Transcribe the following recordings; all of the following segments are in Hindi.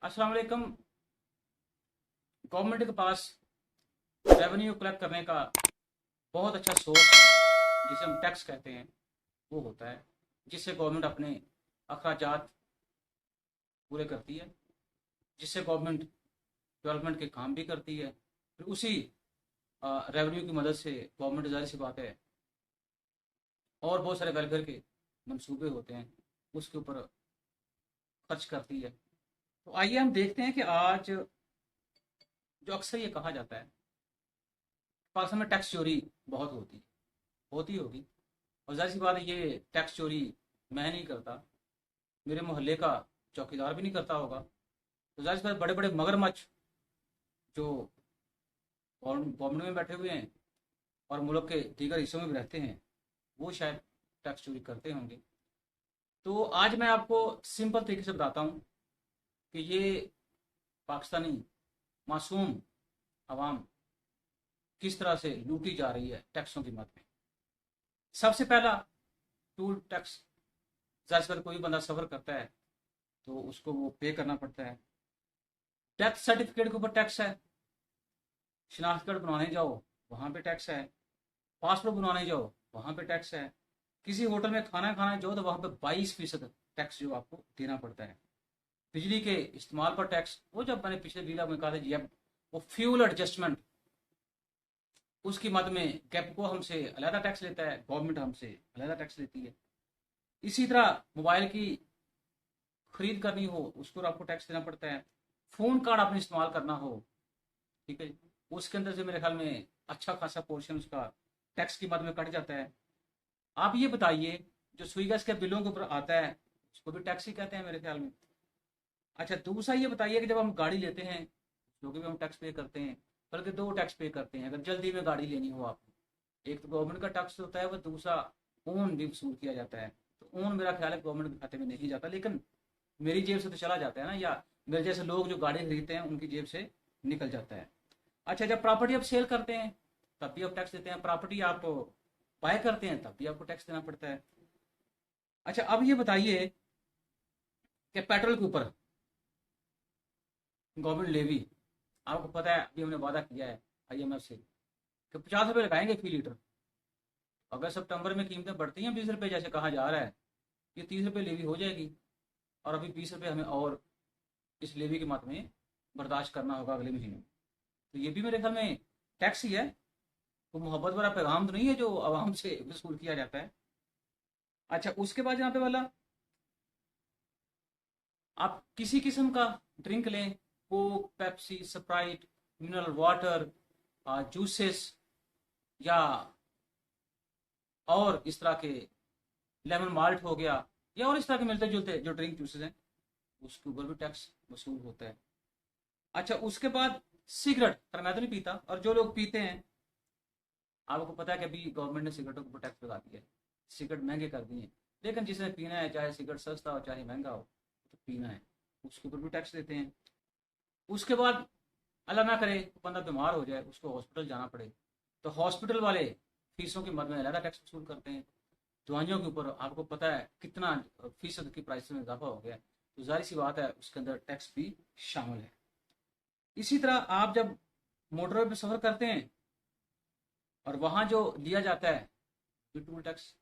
अस्सलाम वालेकुम। गवर्नमेंट के पास रेवेन्यू कलेक्ट करने का बहुत अच्छा सोर्स जिसे हम टैक्स कहते हैं वो होता है, जिससे गवर्नमेंट अपने अखराजात पूरे करती है, जिससे गवर्नमेंट डेवलपमेंट के काम भी करती है। फिर उसी रेवेन्यू की मदद से गवर्नमेंट, जाहिर सी बात है, और बहुत सारे वेलफेयर के मंसूबे होते हैं उसके ऊपर खर्च करती है। तो आइए हम देखते हैं कि आज जो अक्सर ये कहा जाता है, पाकिस्तान में टैक्स चोरी बहुत होती होगी। और जाहिर सी बात है, ये टैक्स चोरी मैं नहीं करता, मेरे मोहल्ले का चौकीदार भी नहीं करता होगा। तो जाहिर सी बात, बड़े बड़े मगरमच्छ जो गवर्नमेंट में बैठे हुए हैं और मुल्क के दीगर हिस्सों में भी रहते हैं, वो शायद टैक्स चोरी करते होंगे। तो आज मैं आपको सिंपल तरीके से बताता हूँ कि ये पाकिस्तानी मासूम आवाम किस तरह से लूटी जा रही है टैक्सों की मद में। सबसे पहला टूल टैक्स। जाहिर सी बात, कोई बंदा सफर करता है तो उसको वो पे करना पड़ता है। डेथ सर्टिफिकेट के ऊपर टैक्स है, शिनाख्त कार्ड बनवाने जाओ वहाँ पे टैक्स है, पासपोर्ट बनवाने जाओ वहाँ पे टैक्स है, किसी होटल में खाना खाने जाओ तो वहाँ पे 22% टैक्स जो आपको देना पड़ता है। बिजली के इस्तेमाल पर टैक्स, वो जब मैंने पिछले वीडियो में कहा था जी, अब वो फ्यूल एडजस्टमेंट, उसकी मद में गैप को हमसे अलहदा टैक्स लेता है, गवर्नमेंट हमसे अलहदा टैक्स लेती है। इसी तरह मोबाइल की खरीद करनी हो उसको आपको टैक्स देना पड़ता है। फोन कार्ड आपने इस्तेमाल करना हो, ठीक है, उसके अंदर से मेरे ख्याल में अच्छा खासा पोर्शन उसका टैक्स की मद में कट जाता है। आप ये बताइए, जो सुई गैस के बिलों के ऊपर आता है उसको भी टैक्स ही कहते हैं मेरे ख्याल में। अच्छा, दूसरा ये बताइए कि जब हम गाड़ी लेते हैं जो कि भी हम टैक्स पे करते हैं, बल्कि दो टैक्स पे करते हैं अगर जल्दी में गाड़ी लेनी हो आपको। एक तो गवर्नमेंट का टैक्स होता है, वो दूसरा ओन भी वसूल किया जाता है। तो ओन मेरा ख्याल है गवर्नमेंट के खाते में नहीं जाता, लेकिन मेरी जेब से तो चला जाता है ना, या मेरे जैसे लोग जो गाड़ी खरीदते हैं उनकी जेब से निकल जाता है। अच्छा, जब प्रॉपर्टी आप सेल करते हैं तब भी आप टैक्स देते हैं, प्रॉपर्टी आप बाय करते हैं तब भी आपको टैक्स देना पड़ता है। अच्छा, अब ये बताइए कि पेट्रोल के ऊपर गवर्नमेंट लेवी, आपको पता है अभी हमने वादा किया है IMF से कि 50 रुपये लगाएंगे फी लीटर। अगर सितंबर में कीमतें बढ़ती हैं 20 रुपये जैसे कहा जा रहा है, ये 30 रुपये लेवी हो जाएगी, और अभी 20 रुपये हमें और इस लेवी के मत में बर्दाश्त करना होगा अगले महीने में। तो ये भी मेरे ख्याल में टैक्स ही है। तो मोहब्बत वाला पैगाम तो नहीं है जो आवाम से वसूल किया जाता है। अच्छा, उसके बाद यहाँ पे वाला, आप किसी किस्म का ड्रिंक लें, Coke, Pepsi, Sprite, mineral water, juices, या और इस तरह के, लेमन माल्ट हो गया, या और इस तरह के मिलते जुलते जो ड्रिंक जूसेस हैं, उसके ऊपर भी टैक्स वसूल होता है। अच्छा, उसके बाद सिगरेट, पर मैं तो नहीं पीता, और जो लोग पीते हैं, आपको पता है कि अभी गवर्नमेंट ने सिगरेटों के ऊपर टैक्स लगा दिया है, सिगरेट महंगे कर दिए हैं। लेकिन जिसने पीना है, चाहे सिगरेट सस्ता हो चाहे महंगा हो, तो पीना है, उसके ऊपर भी टैक्स देते हैं। उसके बाद अल्लाह ना करे बंदा बीमार हो जाए, उसको हॉस्पिटल जाना पड़े, तो हॉस्पिटल वाले फीसों की मद में अलग टैक्स वसूल करते हैं। दवाइयों के ऊपर आपको पता है कितना फीसद की प्राइस में इजाफा हो गया है, तो जाहिर सी बात है उसके अंदर टैक्स भी शामिल है। इसी तरह आप जब मोटरवे पे सफर करते हैं और वहां जो लिया जाता है, ये टूल टैक्स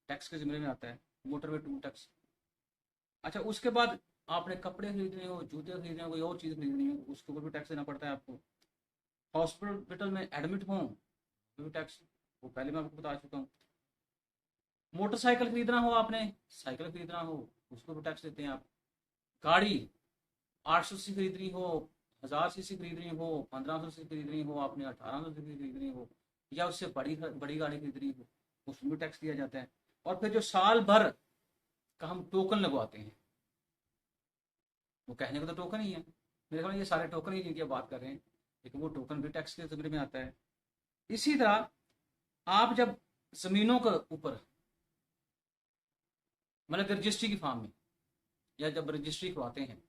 टैक्स के जिम्मे में आता है, मोटरवे टूल टैक्स। अच्छा, उसके बाद आपने कपड़े खरीदने हो, जूते खरीदने हो, कोई और चीज़ खरीदनी हो, उसके ऊपर भी टैक्स देना पड़ता है आपको। हॉस्पिटल में एडमिट हो तो भी टैक्स, वो पहले मैं आपको बता चुका हूँ। मोटरसाइकिल खरीदना हो, आपने साइकिल खरीदना हो, उसको भी टैक्स देते हैं आप। गाड़ी 800 सी खरीदनी हो, 1000 सी खरीदनी हो, 1500 सी खरीदनी हो, आपने 1800 सी खरीदनी हो, या उससे बड़ी बड़ी गाड़ी खरीदनी हो, उसमें भी टैक्स दिया जाता है। और फिर जो साल भर का हम टोकन लगवाते हैं, वो कहने को तो टोकन ही है, मेरे ख्याल में ये सारे टोकन ही जिनकी आप बात कर रहे हैं, लेकिन वो टोकन भी टैक्स के जिम्मे में आता है। इसी तरह आप जब जमीनों के ऊपर, मतलब रजिस्ट्री की फॉर्म में, या जब रजिस्ट्री करवाते हैं,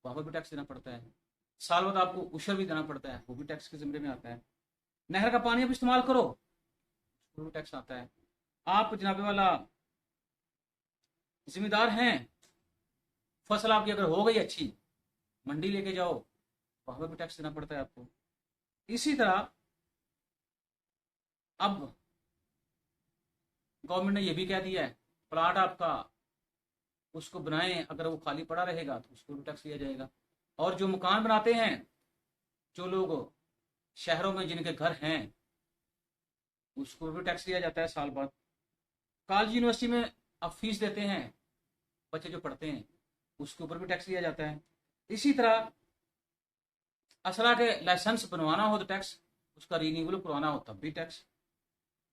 वहाँ पर भी टैक्स देना पड़ता है। साल बाद आपको उशर भी देना पड़ता है, वो भी टैक्स के जिम्मे में आता है। नहर का पानी आप इस्तेमाल करो, वो भी टैक्स आता है। आप जनाबे वाला जिम्मेदार हैं, फसल आपकी अगर हो गई अच्छी, मंडी लेके जाओ, वहां पर भी टैक्स देना पड़ता है आपको। इसी तरह अब गवर्नमेंट ने यह भी कह दिया है, प्लाट आपका उसको बनाएं, अगर वो खाली पड़ा रहेगा तो उसको भी टैक्स दिया जाएगा। और जो मकान बनाते हैं, जो लोग शहरों में जिनके घर हैं, उसको भी टैक्स दिया जाता है साल बाद। कॉलेज यूनिवर्सिटी में आप फीस देते हैं, बच्चे जो पढ़ते हैं, उसके ऊपर भी टैक्स दिया जाता है। इसी तरह असला के लाइसेंस बनवाना हो तो टैक्स, उसका रिन्यूअल करवाना हो तब भी टैक्स।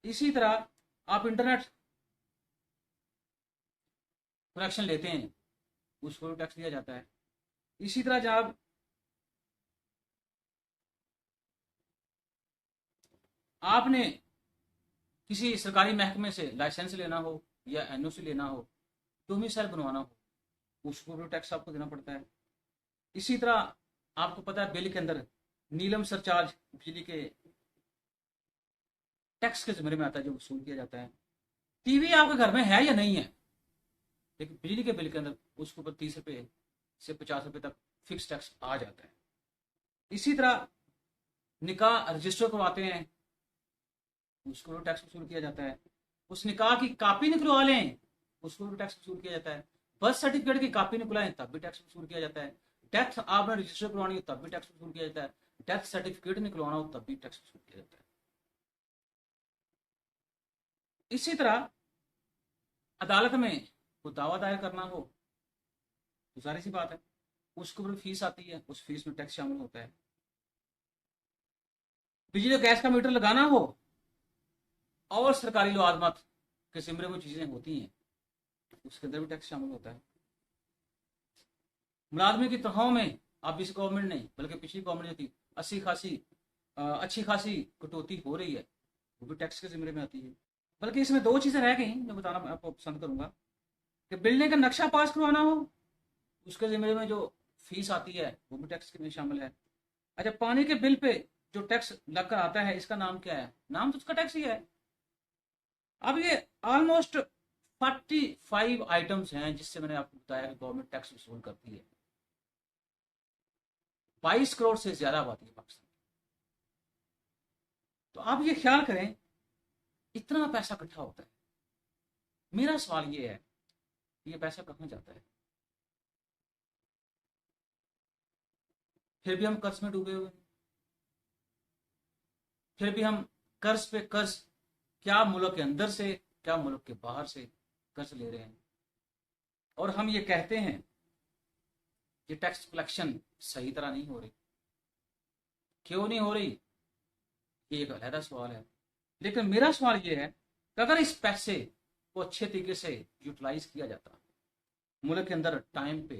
इसी तरह आप इंटरनेट कनेक्शन लेते हैं, उसको भी टैक्स दिया जाता है। इसी तरह जब आपने किसी सरकारी महकमे से लाइसेंस लेना हो या एनओसी लेना हो, डोमिसाइल बनवाना हो, उसको भी टैक्स आपको देना पड़ता है। इसी तरह आपको पता है बिल के अंदर नीलम सरचार्ज बिजली के टैक्स के जिम्मे में आता है, जो वसूल किया जाता है। टीवी आपके घर में है या नहीं है, लेकिन बिजली के बिल के अंदर उसके ऊपर 30 रुपए से 50 रुपए तक फिक्स टैक्स आ जाता है। इसी तरह निकाह रजिस्टर करवाते हैं, उसको भी टैक्स वसूल किया जाता है। उस निकाह की कॉपी निकलवा लें, उसको भी टैक्स वसूल किया जाता है। बर्थ सर्टिफिकेट की कॉपी निकलवाएं तब भी टैक्स वसूल किया जाता है। डेथ आपने रजिस्टर करवानी हो तब भी टैक्स वसूल किया जाता है। डेथ सर्टिफिकेट निकलवाना हो तब भी टैक्स वसूल किया जाता है। इसी तरह अदालत में कोई दावा दायर करना हो तो जाहिर सी बात है उसके ऊपर फीस आती है, उस फीस में टैक्स शामिल होता है। बिजली और गैस का मीटर लगाना हो और सरकारी लवाजमत के जिम्मे में चीजें होती हैं, उसके अंदर भी टैक्स शामिल होता है। मुलाजमे की तनख्वाहों में अब इस गवर्नमेंट ने, बल्कि पिछली गवर्नमेंट जो थी, अच्छी खासी कटौती हो रही है, वो भी टैक्स के जिम्मे में आती है। बल्कि इसमें दो चीजें रह गई जो बताना मैं आपको पसंद करूंगा कि बिल्डिंग का नक्शा पास करवाना हो, उसके जिम्मे में जो फीस आती है वो भी टैक्स में शामिल है। अच्छा, पानी के बिल पे जो टैक्स लगकर आता है, इसका नाम क्या है? नाम तो उसका टैक्स ही है। अब ये ऑलमोस्ट 45 आइटम्स हैं जिससे मैंने आपको बताया कि गवर्नमेंट टैक्स वसूल करती है। 22 करोड़ से ज्यादा आबादी है पाकिस्तान। तो आप ये ख्याल करें, इतना पैसा इकट्ठा होता है। मेरा सवाल ये है, ये पैसा कहां जाता है? फिर भी हम कर्ज में डूबे हुए हैं। फिर भी हम कर्ज पे कर्ज, क्या मुल्क के अंदर से क्या मुल्क के बाहर से कर्ज ले रहे हैं। और हम ये कहते हैं कि टैक्स कलेक्शन सही तरह नहीं हो रही। क्यों नहीं हो रही, ये एक अलहदा सवाल है। लेकिन मेरा सवाल ये है कि अगर इस पैसे को अच्छे तरीके से यूटिलाइज किया जाता, मुल्क के अंदर टाइम पे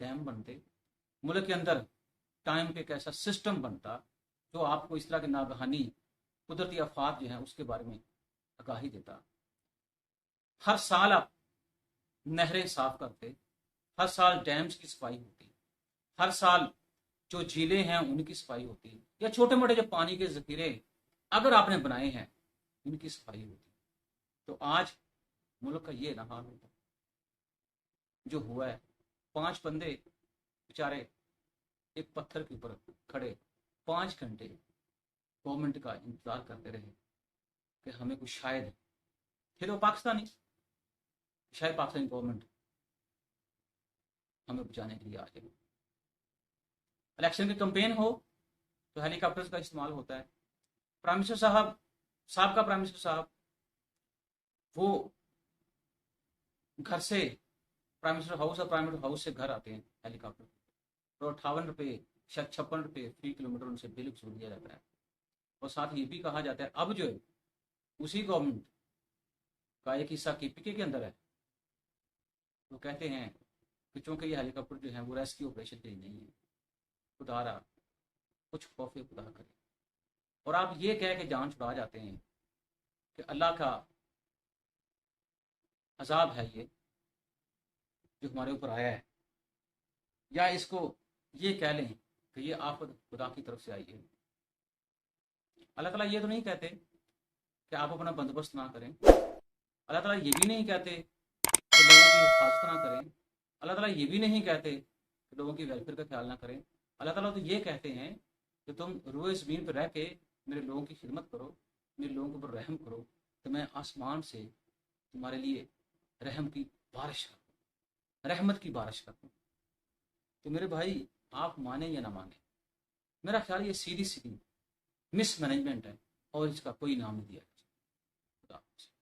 डैम बनते, मुल्क के अंदर टाइम पे एक ऐसा सिस्टम बनता जो आपको इस तरह के नागहानी कुदरती आफात जो है उसके बारे में आगाही देता। हर साल आप नहरें साफ करते, हर साल डैम्स की सफाई होती, हर साल जो झीलें हैं उनकी सफाई होती, या छोटे मोटे जो पानी के जखीरे अगर आपने बनाए हैं उनकी सफाई होती, तो आज मुल्क का ये ना हाल होता जो हुआ है। 5 बंदे बेचारे एक पत्थर के ऊपर खड़े 5 घंटे गवर्नमेंट का इंतजार करते रहे कि हमें कुछ शायद, फिर वो पाकिस्तानी, शायद पाकिस्तानी गवर्नमेंट हमें बचाने के लिए आ जाए। इलेक्शन की कैंपेन हो तो हेलीकॉप्टर्स का इस्तेमाल होता है। प्राइम मिनिस्टर साहब, साहब प्राइम मिनिस्टर साहब, वो घर से प्राइम मिनिस्टर हाउस और प्राइम मिनिस्टर हाउस से घर आते हैं हेलीकॉप्टर, तो 58 रुपये, शायद 56 रुपये फी किलोमीटर उनसे बिल वसूल दिया जाता है। और साथ ये भी कहा जाता है अब जो है उसी गवर्नमेंट का एक हिस्सा केपीके के अंदर है, वो कहते हैं कि चूंकि ये हेलीकॉप्टर जो है वो रेस्क्यू ऑपरेशन के लिए नहीं है, खुदा रहा कुछ खौफ खुदा करे। और आप ये कह के जान छुड़ा जाते हैं कि अल्लाह का अजाब है ये जो हमारे ऊपर आया है, या इसको ये कह लें कि ये आफत खुदा की तरफ से आई है। अल्लाह ताला ये तो नहीं कहते कि आप अपना बंदोबस्त ना करें, अल्लाह ताला ये भी नहीं कहते कि लोगों की हिफाजत ना करें, अल्लाह ताला ये भी नहीं कहते लोगों की वेलफेयर का ख्याल ना करें। अल्लाह ताला तो ये कहते हैं कि तुम रोए ज़मीन पर रह के मेरे लोगों की खिदमत करो, मेरे लोगों के ऊपर रहम करो, तो मैं आसमान से तुम्हारे लिए रहम की बारिश करूँ, रहमत की बारिश करूँ। तो मेरे भाई, आप माने या ना माने, मेरा ख्याल ये सीधी सीधी मिसमैनेजमेंट है और इसका कोई नाम नहीं दिया।